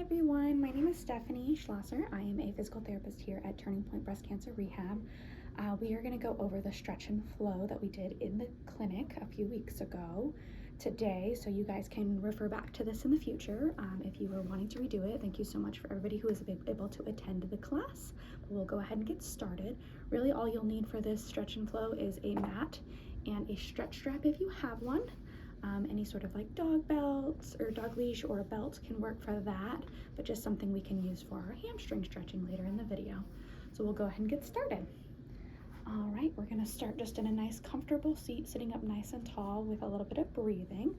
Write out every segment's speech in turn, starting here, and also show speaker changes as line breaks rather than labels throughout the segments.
everyone, my name is Stephanie Schlosser. I am a physical therapist here at Turning Point Breast Cancer Rehab. We are going to go over the stretch and flow that we did in the clinic a few weeks ago today, so you guys can refer back to this in the future if you were wanting to redo it. Thank you so much for everybody who was able to attend the class. We'll go ahead and get started. Really all you'll need for this stretch and flow is a mat and a stretch strap if you have one. Any sort of like dog belts or dog leash or a belt can work for that, but just something we can use for our hamstring stretching later in the video. So we'll go ahead and get started. All right, we're gonna start just in a nice comfortable seat, sitting up nice and tall with a little bit of breathing.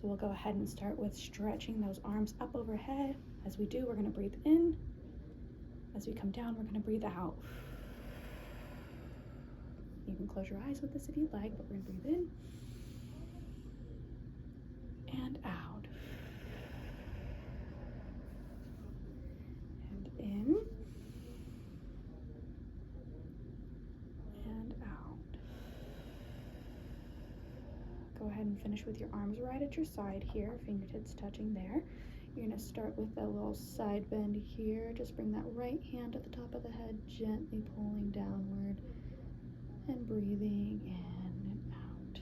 So we'll go ahead and start with stretching those arms up overhead. As we do, we're gonna breathe in. As we come down, we're gonna breathe out. You can close your eyes with this if you'd like, but we're gonna breathe in and out, and in, and out. Go ahead and finish with your arms right at your side here, fingertips touching there. You're going to start with a little side bend here. Just bring that right hand at the top of the head, gently pulling downward and breathing in and out.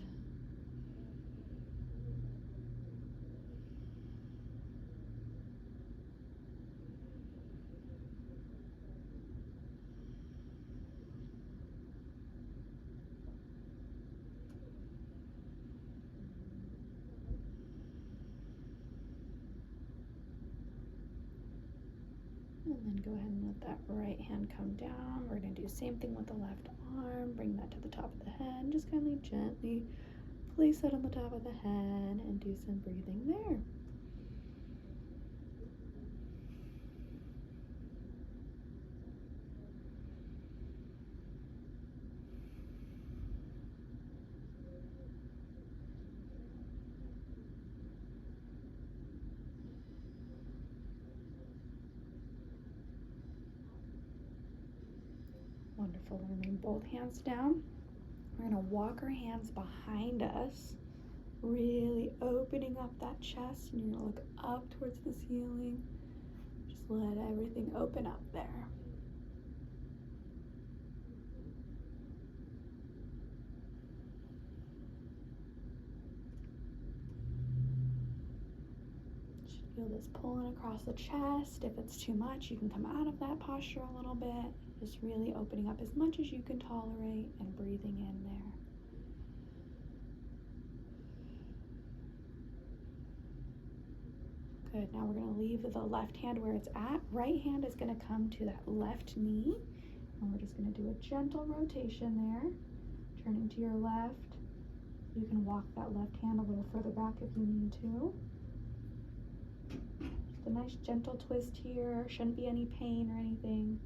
And then go ahead and let that right hand come down. We're going to do the same thing with the left arm. Bring that to the top of the head. Just kind of gently place that on the top of the head and do some breathing there. Wonderful. We're going to bring both hands down. We're going to walk our hands behind us, really opening up that chest, and you're going to look up towards the ceiling. Just let everything open up there. Just feel this pulling across the chest. If it's too much, you can come out of that posture a little bit. Just really opening up as much as you can tolerate and breathing in there. Good, now we're gonna leave the left hand where it's at. Right hand is gonna come to that left knee. And we're just gonna do a gentle rotation there. Turning to your left. You can walk that left hand a little further back if you need to. Just a nice gentle twist here. Shouldn't be any pain or anything.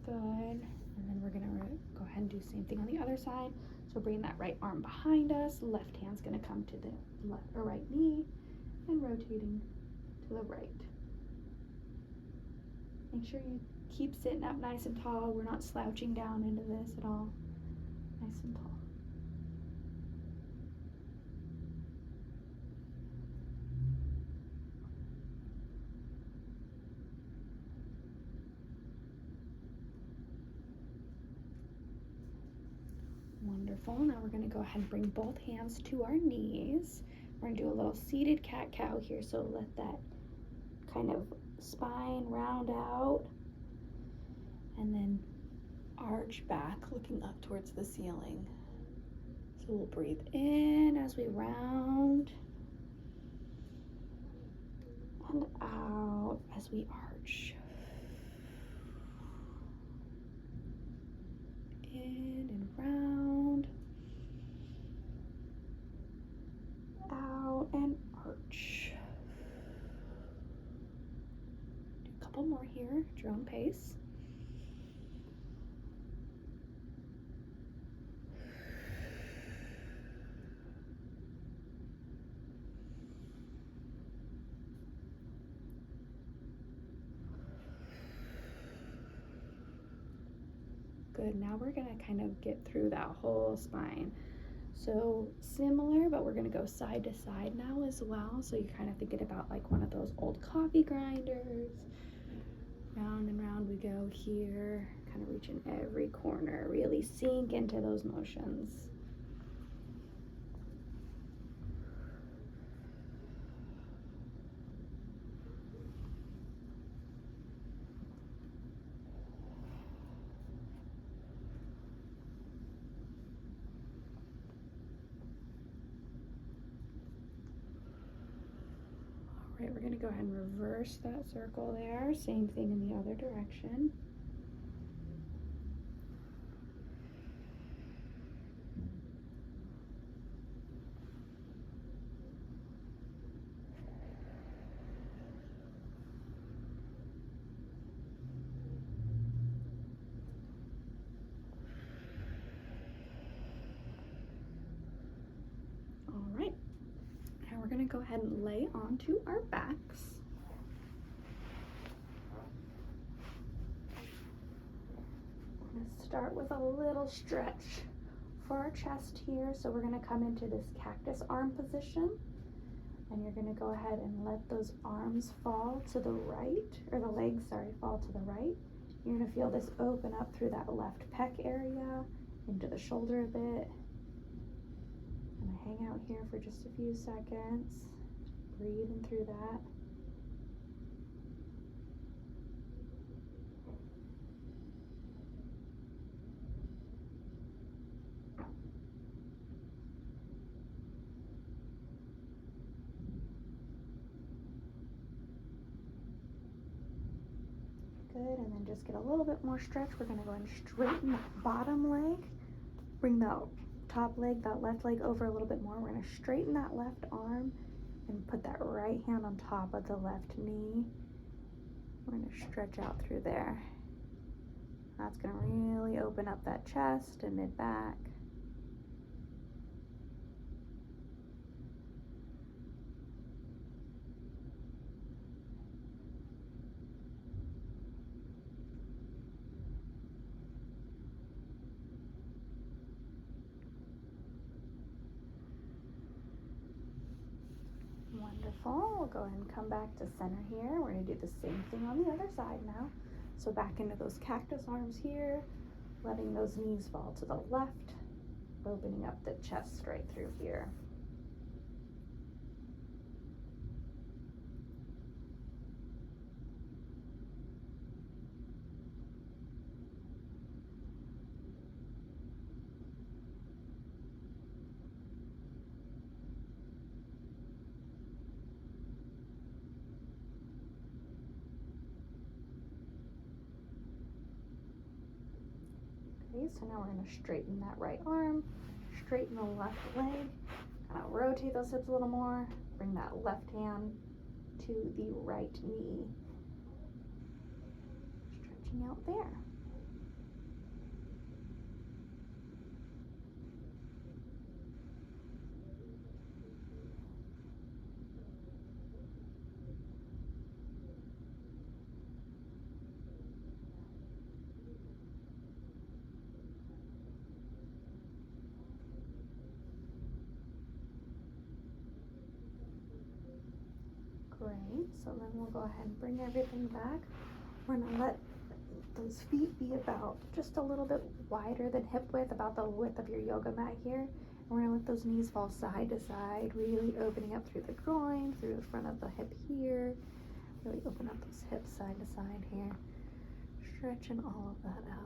Good, and then we're gonna go ahead and do the same thing on the other side. So bring that right arm behind us, left hand's gonna come to the left or right knee, and rotating to the right. Make sure you keep sitting up nice and tall. We're not slouching down into this at all. Nice and tall. Wonderful. Now we're going to go ahead and bring both hands to our knees. We're going to do a little seated cat-cow here, so let that kind of spine round out and then arch back, looking up towards the ceiling. So we'll breathe in as we round and out as we arch. In and round, out and arch. Do a couple more here at your own pace. Good, now we're gonna kind of get through that whole spine. So similar, but we're gonna go side to side now as well. So you're kind of thinking about like one of those old coffee grinders. Round and round we go here, kind of reaching every corner, really sink into those motions. All right, we're gonna go ahead and reverse that circle there. Same thing in the other direction. All right, now we're gonna go ahead and lay onto our backs. We're gonna start with a little stretch for our chest here. So we're gonna come into this cactus arm position, and you're gonna go ahead and let those arms fall to the right, or the legs, sorry, fall to the right. You're gonna feel this open up through that left pec area, into the shoulder a bit. I'm gonna hang out here for just a few seconds, breathing through that. Good, and then just get a little bit more stretch. We're gonna go and straighten that bottom leg. Bring the top leg, that left leg over a little bit more. We're gonna straighten that left arm and put that right hand on top of the left knee. We're gonna stretch out through there. That's gonna really open up that chest and mid-back. Wonderful. We'll go ahead and come back to center here. We're gonna do the same thing on the other side now. So back into those cactus arms here, letting those knees fall to the left, opening up the chest straight through here. Okay, so now we're gonna straighten that right arm, straighten the left leg, kind of rotate those hips a little more, bring that left hand to the right knee, stretching out there. Great, so then we'll go ahead and bring everything back. We're gonna let those feet be about just a little bit wider than hip width, about the width of your yoga mat here. And we're gonna let those knees fall side to side, really opening up through the groin, through the front of the hip here. Really open up those hips side to side here, stretching all of that out.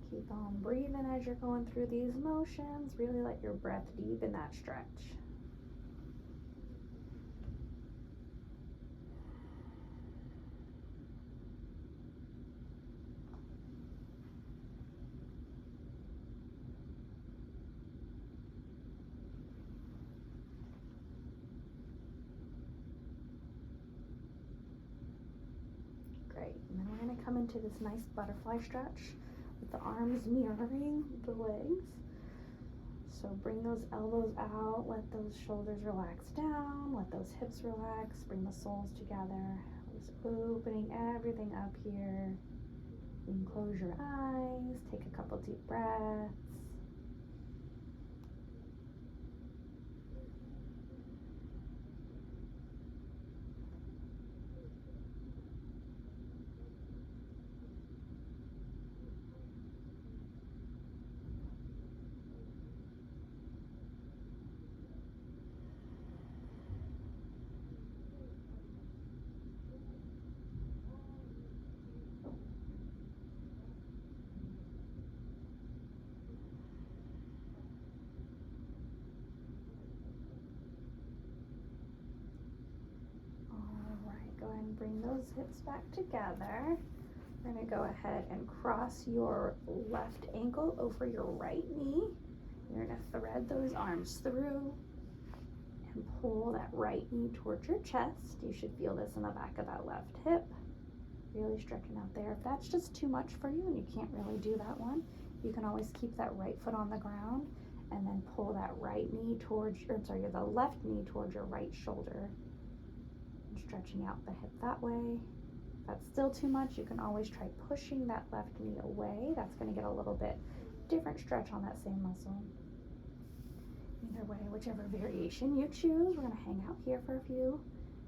Keep on breathing as you're going through these motions. Really let your breath deepen that stretch. Great, and then we're gonna come into this nice butterfly stretch with the arms mirroring the legs. So bring those elbows out, let those shoulders relax down, let those hips relax, bring the soles together. Just opening everything up here. You can close your eyes, take a couple deep breaths. Go ahead and bring those hips back together. We're going to go ahead and cross your left ankle over your right knee. You're going to thread those arms through and pull that right knee towards your chest. You should feel this in the back of that left hip. Really stretching out there. If that's just too much for you and you can't really do that one, you can always keep that right foot on the ground and then pull that right knee towards, the left knee towards your right shoulder. Stretching out the hip that way. If that's still too much, you can always try pushing that left knee away. That's going to get a little bit different stretch on that same muscle. Either way, whichever variation you choose, we're going to hang out here for a few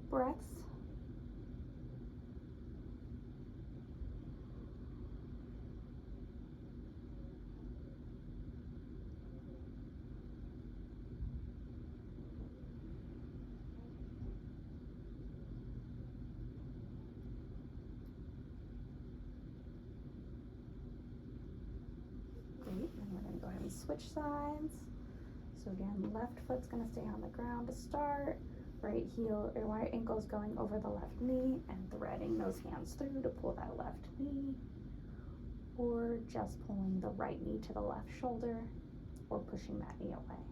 breaths. Great, and we're going to go ahead and switch sides. So again, left foot's going to stay on the ground to start. Right heel or right ankle is going over the left knee and threading those hands through to pull that left knee, or just pulling the right knee to the left shoulder or pushing that knee away.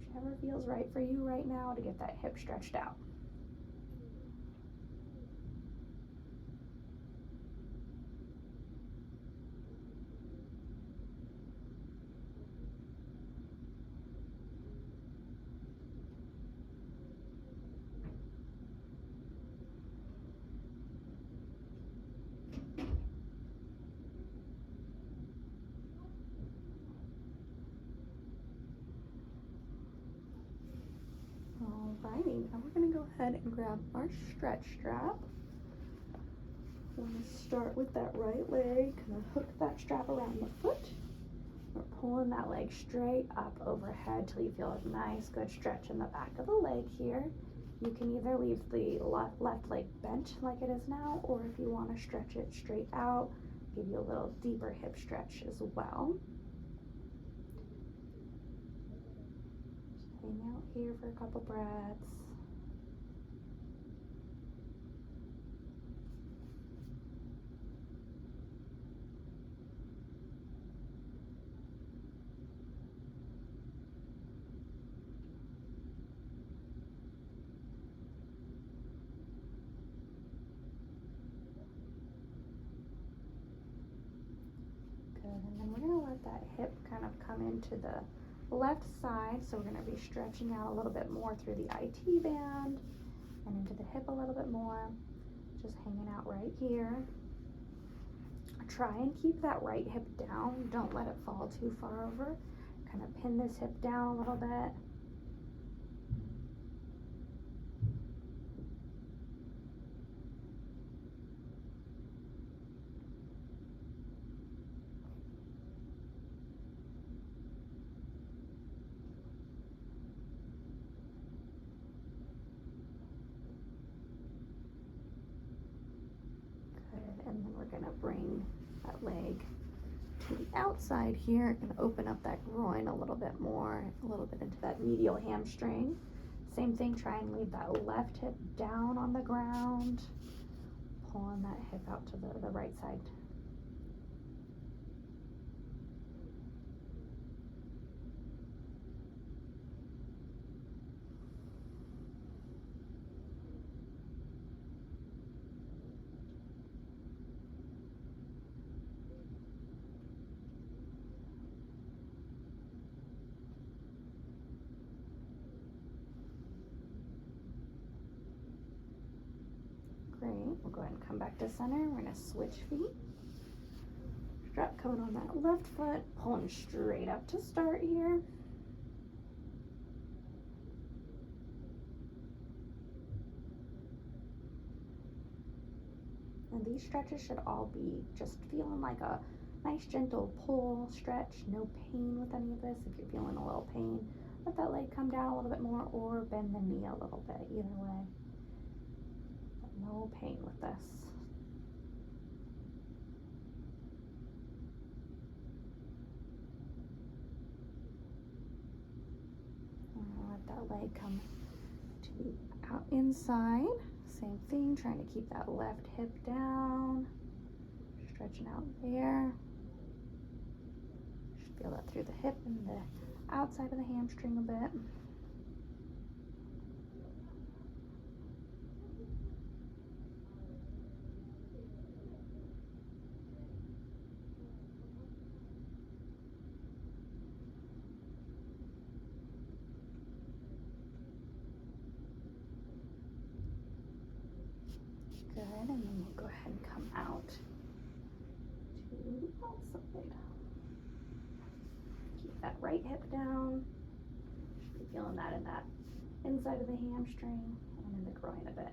Whichever feels right for you right now to get that hip stretched out. Alrighty, now we're going to go ahead and grab our stretch strap. We're going to start with that right leg, kind of hook that strap around the foot. We're pulling that leg straight up overhead till you feel a nice good stretch in the back of the leg here. You can either leave the left leg bent like it is now, or if you want to stretch it straight out, give you a little deeper hip stretch as well. Just hang out here for a couple breaths. And then we're going to let that hip kind of come into the left side. So we're going to be stretching out a little bit more through the IT band and into the hip a little bit more. Just hanging out right here. Try and keep that right hip down. Don't let it fall too far over. Kind of pin this hip down a little bit. And then we're going to bring that leg to the outside here and open up that groin a little bit more, a little bit into that medial hamstring. Same thing, try and leave that left hip down on the ground, pulling that hip out to the right side. Great. We'll go ahead and come back to center. We're going to switch feet. Strap coming on that left foot, pulling straight up to start here. And these stretches should all be just feeling like a nice gentle pull, stretch, no pain with any of this. If you're feeling a little pain, let that leg come down a little bit more or bend the knee a little bit, either way. But no pain with this. Let that leg come to the out inside. Same thing, trying to keep that left hip down, stretching out there. Just feel that through the hip and the outside of the hamstring a bit. Good, and then we'll go ahead and come out to the outside. Keep that right hip down. Should be feeling that in that inside of the hamstring and in the groin a bit.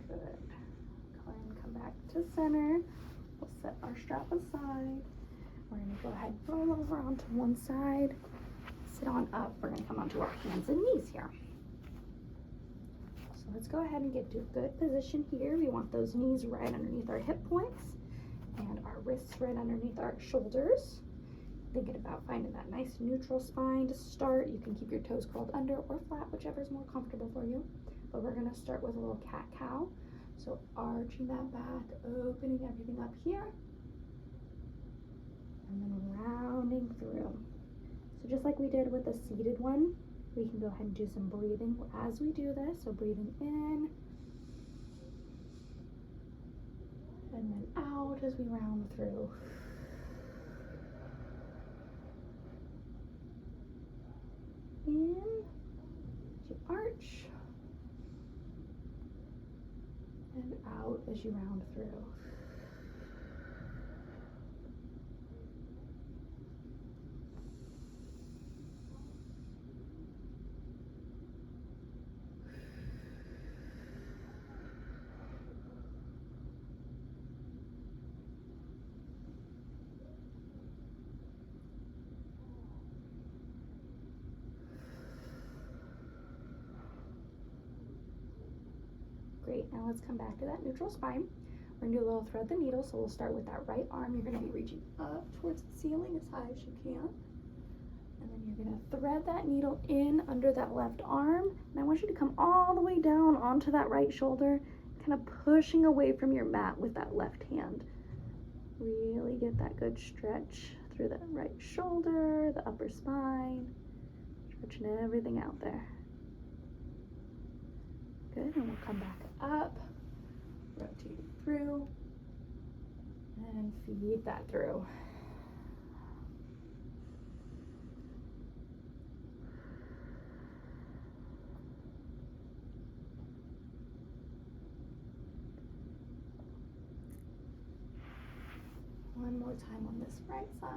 Good. Go ahead and come back to center. We'll set our strap aside. We're going to go ahead and roll over onto one side. Sit on up. We're going to come onto our hands and knees here. So let's go ahead and get to a good position here. We want those knees right underneath our hip points and our wrists right underneath our shoulders. Thinking about finding that nice neutral spine to start. You can keep your toes curled under or flat, whichever is more comfortable for you. But we're going to start with a little cat-cow. So arching that back, opening everything up here, and then rounding through. So just like we did with the seated one, we can go ahead and do some breathing as we do this. So breathing in, and then out as we round through. In, as you arch, and out as you round through. Great, now let's come back to that neutral spine. We're gonna do a little thread the needle, so we'll start with that right arm. You're gonna be reaching up towards the ceiling as high as you can. And then you're gonna thread that needle in under that left arm. And I want you to come all the way down onto that right shoulder, kind of pushing away from your mat with that left hand. Really get that good stretch through that right shoulder, the upper spine, stretching everything out there. Good, and we'll come back up, rotate through, and feed that through. One more time on this right side.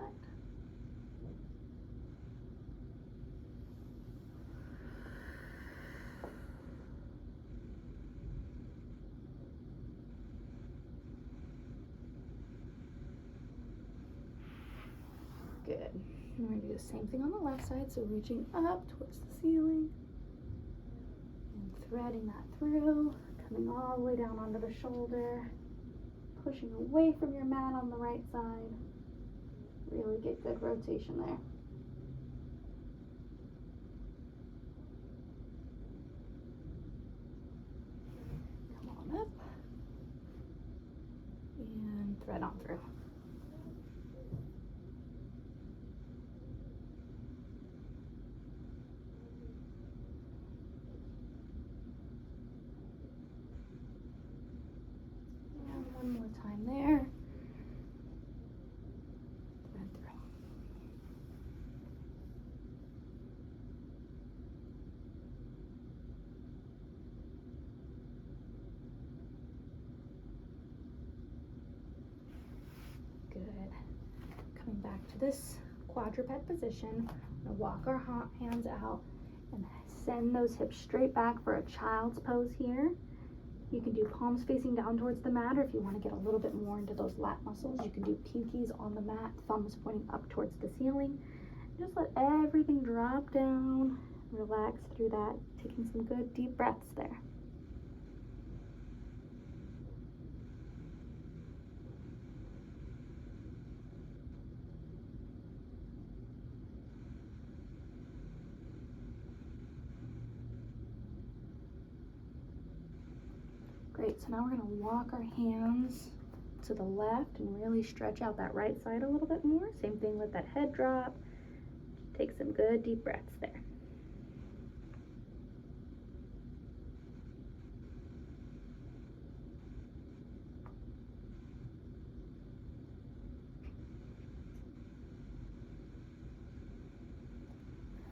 Good. And we're going to do the same thing on the left side. So reaching up towards the ceiling and threading that through, coming all the way down onto the shoulder, pushing away from your mat on the right side. Really get good rotation there. Come on up. And thread on through. And one more time there. Thread through. Good. Coming back to this quadruped position, we're gonna walk our hands out and send those hips straight back for a child's pose here. You can do palms facing down towards the mat, or if you want to get a little bit more into those lat muscles, you can do pinkies on the mat, thumbs pointing up towards the ceiling. Just let everything drop down, relax through that, taking some good deep breaths there. Great, so now we're gonna walk our hands to the left and really stretch out that right side a little bit more. Same thing with that head drop. Take some good deep breaths there.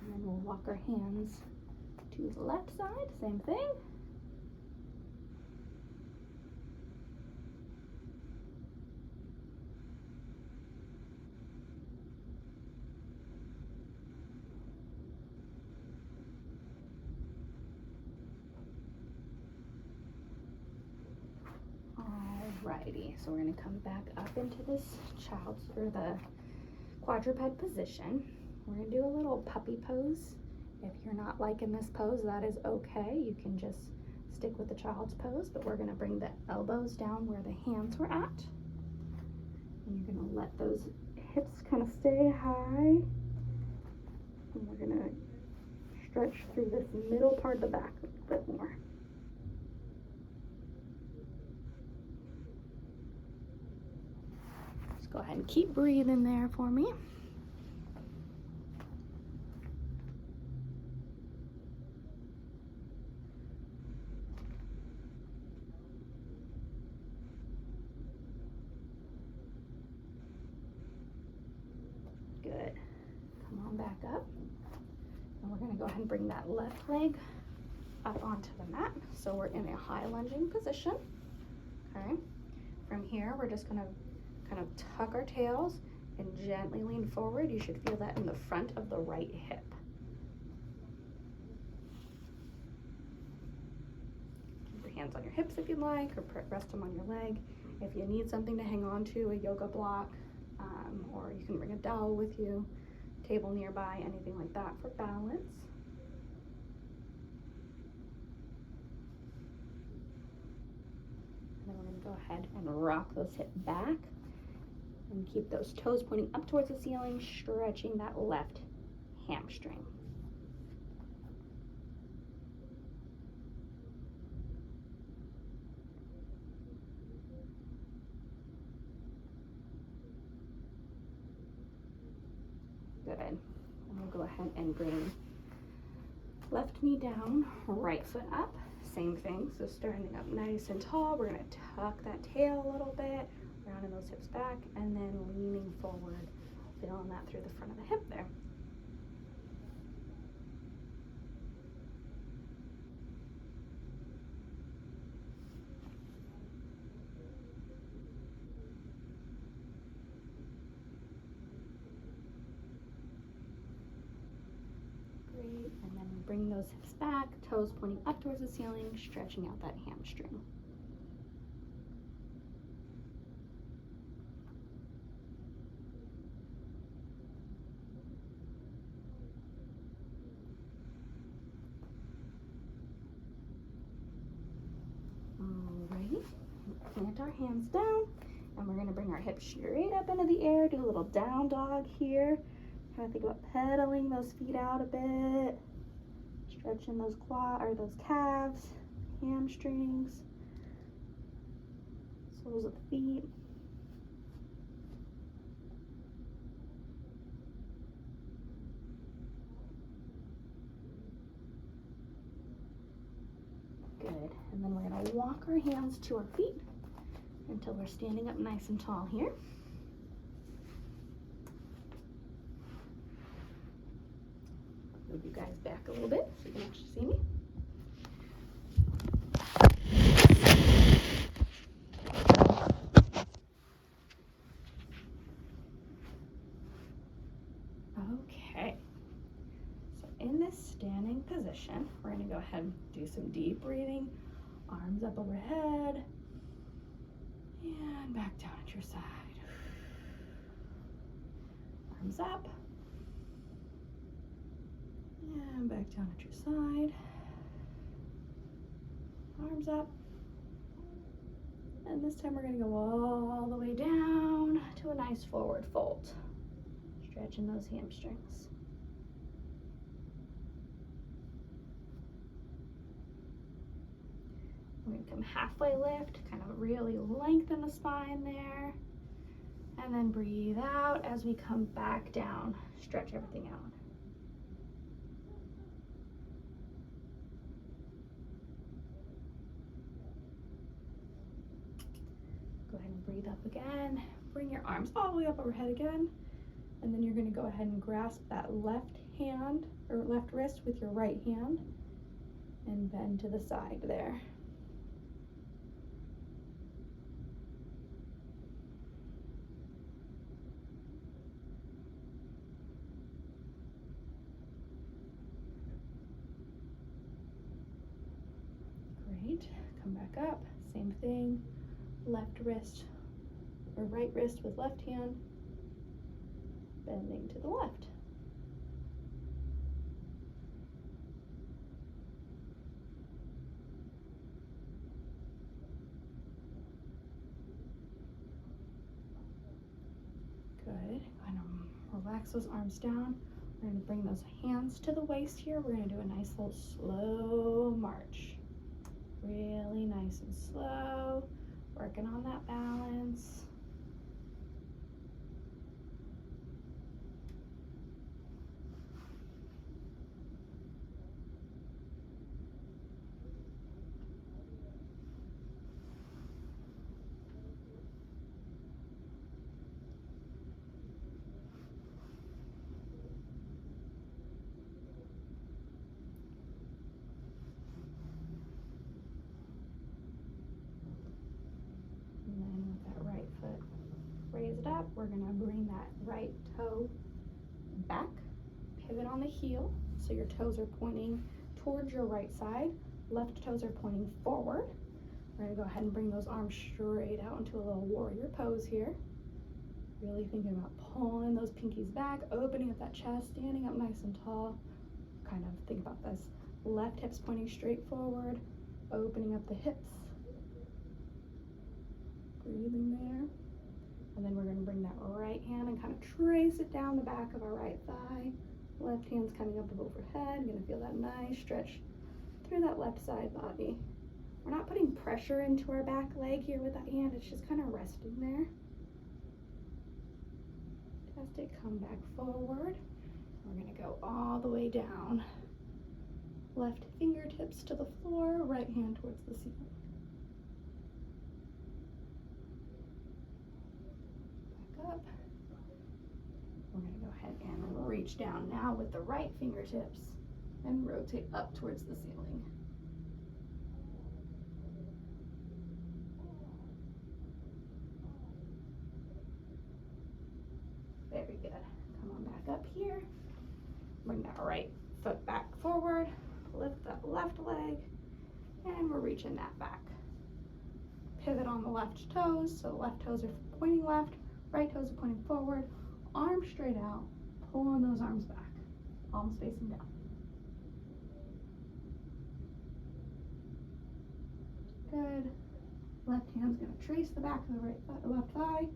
And then we'll walk our hands to the left side, same thing. Alrighty, so we're gonna come back up into this child's or the quadruped position. We're gonna do a little puppy pose. If you're not liking this pose, that is okay. You can just stick with the child's pose, but we're gonna bring the elbows down where the hands were at. And you're gonna let those hips kind of stay high. And we're gonna stretch through this middle part of the back a bit more. Just go ahead and keep breathing there for me. Good. Come on back up. And we're going to go ahead and bring that left leg up onto the mat. So we're in a high lunging position. Okay. From here, we're just going to kind of tuck our tails and gently lean forward. You should feel that in the front of the right hip. Keep your hands on your hips if you'd like, or rest them on your leg. If you need something to hang on to, a yoga block, or you can bring a dowel with you, table nearby, anything like that for balance. And then we're going to go ahead and rock those hips back and keep those toes pointing up towards the ceiling, stretching that left hamstring. Good. And we'll go ahead and bring left knee down, right foot up. Same thing, so standing up nice and tall. We're gonna tuck that tail a little bit, rounding those hips back, and then leaning forward, feeling that through the front of the hip there. Great, and then bring those hips back, toes pointing up towards the ceiling, stretching out that hamstring. Alright, plant our hands down, and we're going to bring our hips straight up into the air, do a little down dog here. Kind of think about pedaling those feet out a bit, stretching those those calves, hamstrings, soles of the feet. walk our hands to our feet until we're standing up nice and tall here. Move you guys back a little bit so you can actually see me. Okay, so in this standing position, we're going to go ahead and do some deep breathing. Arms up overhead and back down at your side. Arms up and back down at your side. Arms up. And this time we're going to go all the way down to a nice forward fold. Stretching those hamstrings. We're going to come halfway lift, kind of really lengthen the spine there. And then breathe out as we come back down. Stretch everything out. Go ahead and breathe up again. Bring your arms all the way up overhead again. And then you're going to go ahead and grasp that left hand or left wrist with your right hand and bend to the side there. Great. Come back up. Same thing. Left wrist or right wrist with left hand, bending to the left. Good. Kind of relax those arms down. We're going to bring those hands to the waist here. We're going to do a nice little slow march. Really nice and slow. Working on that balance. Raise it up. We're going to bring that right toe back, pivot on the heel, so your toes are pointing towards your right side, left toes are pointing forward. We're going to go ahead and bring those arms straight out into a little warrior pose here. Really thinking about pulling those pinkies back, opening up that chest, standing up nice and tall. Kind of think about this. Left hip's pointing straight forward, opening up the hips. Breathing there. And then we're going to bring that right hand and kind of trace it down the back of our right thigh. Left hand's coming up overhead. Going to feel that nice stretch through that left side body. We're not putting pressure into our back leg here with that hand. It's just kind of resting there. Test it, come back forward. We're going to go all the way down. Left fingertips to the floor, right hand towards the ceiling. Up. We're going to go ahead and reach down now with the right fingertips and rotate up towards the ceiling. Very good. Come on back up here. Bring that right foot back forward. Lift that left leg and we're reaching that back. Pivot on the left toes, so the left toes are pointing left. Right toes are pointing forward, arms straight out, pulling those arms back, palms facing down. Good. Left hand's going to trace the back of the left thigh,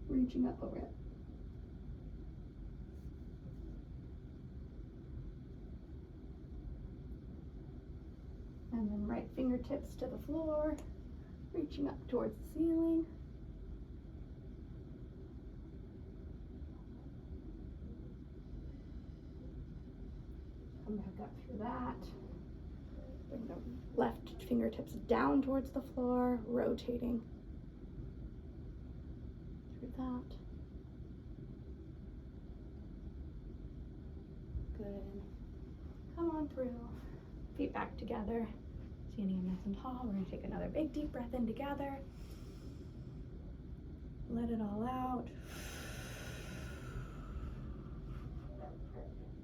reaching up over it. And then right fingertips to the floor, reaching up towards the ceiling. Come back up through that. Bring the left fingertips down towards the floor, rotating through that. Good. Come on through. Feet back together. Standing up nice and tall. We're going to take another big deep breath in together. Let it all out.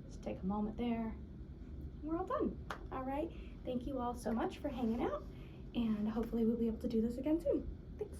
Just take a moment there. We're all done. All right. Thank you all so much for hanging out, and hopefully we'll be able to do this again soon. Thanks.